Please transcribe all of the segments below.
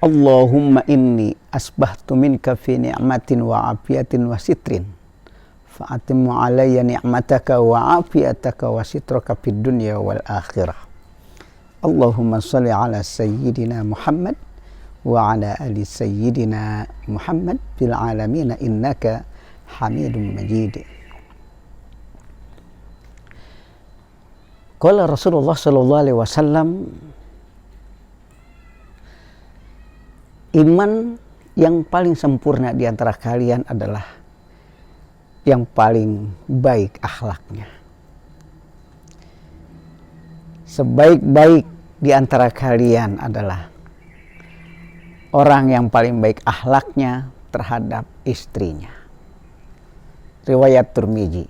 Allahumma inni asbahtu minka fi ni'matin wa afiyatin wa sitrin fa'atimmu alayya ni'mataka wa afiyataka wa sitraka fid dunya wal akhirah. Allahumma salli ala sayyidina Muhammad wa ala ali sayyidina Muhammad fil alamin innaka hamidum majid. Qala Rasulullah sallallahu alaihi wasallam, iman yang paling sempurna di antara kalian adalah yang paling baik akhlaknya. Sebaik-baik di antara kalian adalah orang yang paling baik akhlaknya terhadap istrinya. Riwayat Tirmidzi.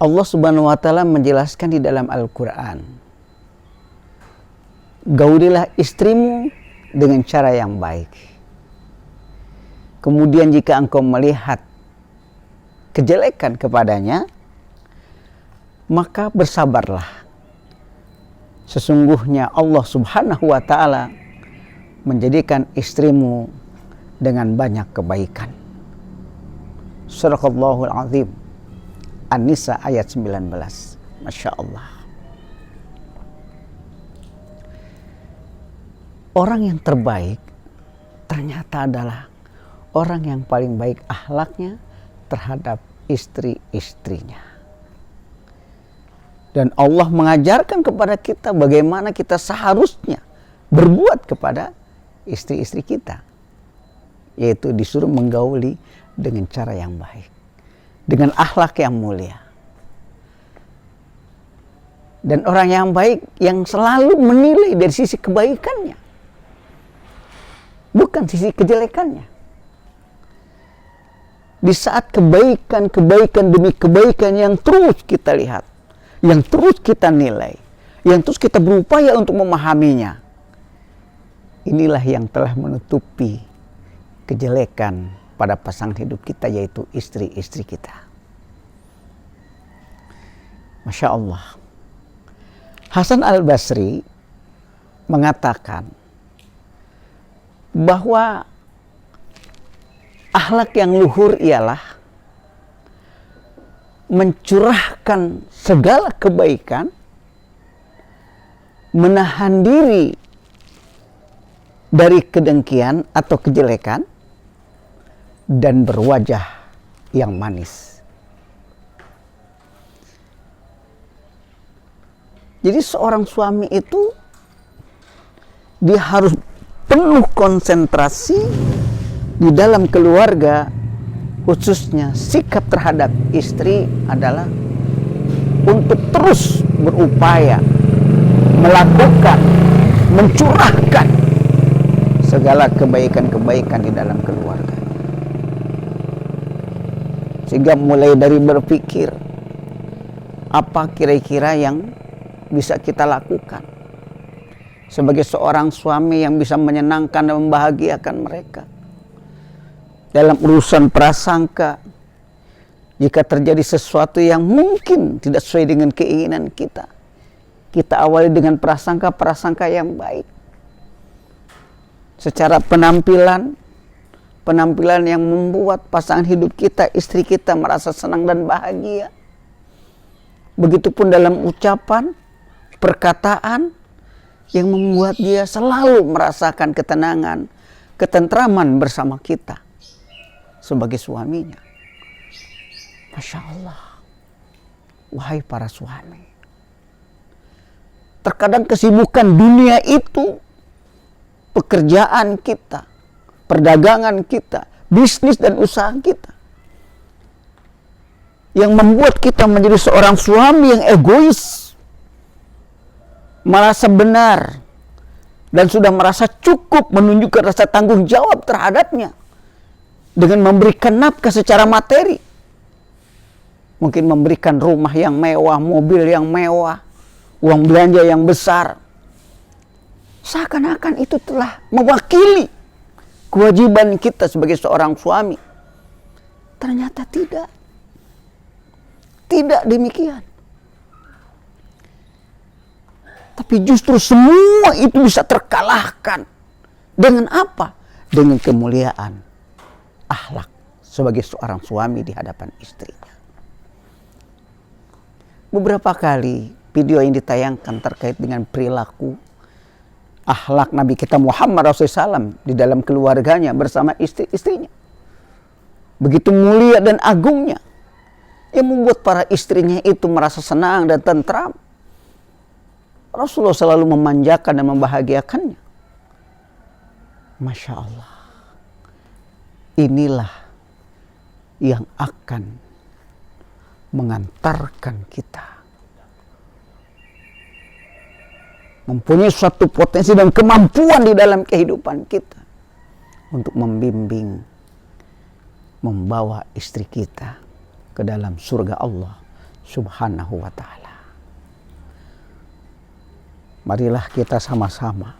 Allah Subhanahu wa taala menjelaskan di dalam Al-Qur'an, gaulilah istrimu dengan cara yang baik. Kemudian jika engkau melihat kejelekan kepadanya, maka bersabarlah. Sesungguhnya Allah Subhanahu wa taala menjadikan istrimu dengan banyak kebaikan. Surahul Azim, An-Nisa ayat 19. Masya Allah. Orang yang terbaik ternyata adalah orang yang paling baik akhlaknya terhadap istri-istrinya. Dan Allah mengajarkan kepada kita bagaimana kita seharusnya berbuat kepada istri-istri kita. Yaitu disuruh menggauli dengan cara yang baik, dengan akhlak yang mulia. Dan orang yang baik yang selalu menilai dari sisi kebaikannya, bukan sisi kejelekannya. Di saat kebaikan demi kebaikan yang terus kita lihat, yang terus kita nilai, yang terus kita berupaya untuk memahaminya, inilah yang telah menutupi kejelekan pada pasangan hidup kita, yaitu istri-istri kita. Masya Allah. Hasan Al-Basri mengatakan bahwa akhlak yang luhur ialah mencurahkan segala kebaikan, menahan diri dari kedengkian atau kejelekan, dan berwajah yang manis. Jadi seorang suami itu dia harus penuh konsentrasi di dalam keluarga, khususnya sikap terhadap istri adalah untuk terus berupaya melakukan, mencurahkan segala kebaikan-kebaikan di dalam keluarga. Sehingga mulai dari berpikir, apa kira-kira yang bisa kita lakukan sebagai seorang suami yang bisa menyenangkan dan membahagiakan mereka. Dalam urusan prasangka, jika terjadi sesuatu yang mungkin tidak sesuai dengan keinginan kita, kita awali dengan prasangka-prasangka yang baik. Secara penampilan yang membuat pasangan hidup kita, istri kita merasa senang dan bahagia. Begitupun dalam ucapan, perkataan yang membuat dia selalu merasakan ketenangan, ketentraman bersama kita sebagai suaminya. Masya Allah. Wahai para suami, terkadang kesibukan dunia itu, pekerjaan kita, perdagangan kita, bisnis dan usaha kita, yang membuat kita menjadi seorang suami yang egois, merasa benar dan sudah merasa cukup menunjukkan rasa tanggung jawab terhadapnya dengan memberikan nafkah secara materi. Mungkin memberikan rumah yang mewah, mobil yang mewah, uang belanja yang besar. Seakan-akan itu telah mewakili kewajiban kita sebagai seorang suami. Ternyata tidak. Tidak demikian. Tapi justru semua itu bisa terkalahkan. Dengan apa? Dengan kemuliaan akhlak sebagai seorang suami di hadapan istrinya. Beberapa kali video yang ditayangkan terkait dengan perilaku akhlak Nabi kita Muhammad SAW di dalam keluarganya bersama istri-istrinya. Begitu mulia dan agungnya, yang membuat para istrinya itu merasa senang dan tentram. Rasulullah selalu memanjakan dan membahagiakannya. Masya Allah. Inilah yang akan mengantarkan kita mempunyai suatu potensi dan kemampuan di dalam kehidupan kita untuk membimbing, membawa istri kita ke dalam surga Allah Subhanahu wa ta'ala. Marilah kita sama-sama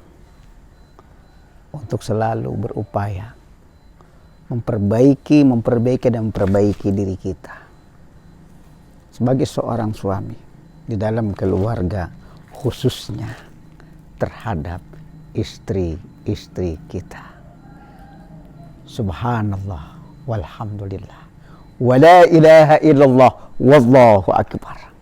untuk selalu berupaya memperbaiki dan memperbaiki diri kita sebagai seorang suami di dalam keluarga, khususnya terhadap istri-istri kita. Subhanallah walhamdulillah wa la ilaha illallah wallahu akbar.